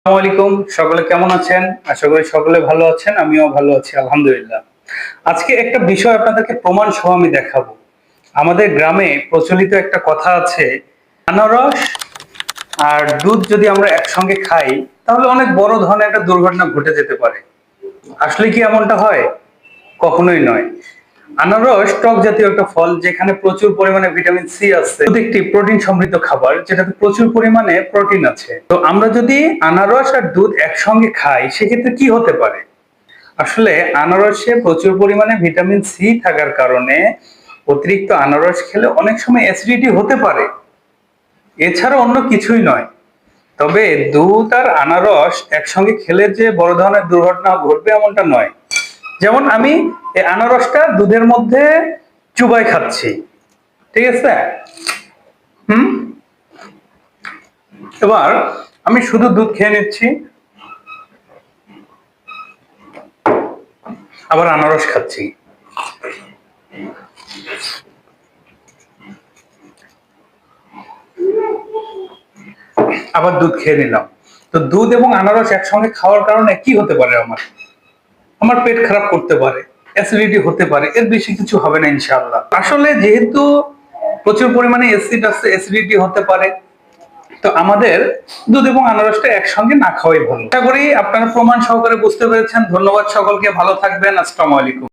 আসসালামু আলাইকুম, সকলে কেমন আছেন? আশা করি সকলে ভালো আছেন, আমিও ভালো আছি আলহামদুলিল্লাহ। আজকে একটা বিষয় আপনাদেরকে প্রমাণ সহ আমি দেখাবো। আমাদের গ্রামে প্রচলিত একটা কথা আছে, আনারস আর দুধ যদি আমরা একসঙ্গে খাই তাহলে অনেক বড় ধরনের একটা দুর্ঘটনা ঘটে যেতে পারে। আসলে কি এমনটা হয়? কখনোই নয়। আনারস টক জাতীয় একটা ফল, যেখানে প্রচুর পরিমাণে ভিটামিন সি আছে। দুধ একটি প্রোটিন সমৃদ্ধ খাবার, যেটাতে প্রচুর পরিমাণে প্রোটিন আছে। তো আমরা যদি আনারস আর দুধ একসঙ্গে খাই সেক্ষেত্রে কি হতে পারে? আসলে আনারসে প্রচুর পরিমাণে ভিটামিন সি থাকার কারণে অতিরিক্ত আনারস খেলে অনেক সময় অ্যাসিডিটি হতে পারে। এছাড়া অন্য কিছুই নয়। তবে দুধ আর আনারস একসঙ্গে খেলে যে বড় ধরনের দুর্ঘটনা ঘটবে এমনটা নয়। যেমন আমি এই আনারসটা দুধের মধ্যে চুবাই খাচ্ছি, ঠিক আছে? হুম। এবার আমি শুধু দুধ খেয়ে নিচ্ছি, আবার আনারস খাচ্ছি। আবার দুধ খেয়ে নিলাম। তো দুধ এবং আনারস একসঙ্গে খাওয়ার কারণে কি হতে পারে? আমার আমার পেট খারাপ করতে পারে, অ্যাসিডিটি হতে পারে, এর বেশি কিছু হবে না ইনশাআল্লাহ। আসলে যেহেতু প্রচুর পরিমাণে অ্যাসিড আছে, অ্যাসিডিটি হতে পারে, তো আমাদের দুধ এবং আনারসটা একসঙ্গে না খাওয়াই ভালো। আশা করি আপনারা প্রমাণ সহকারে বুঝতে পেরেছেন। ধন্যবাদ সকলকে, ভালো থাকবেন। আসসালামু আলাইকুম।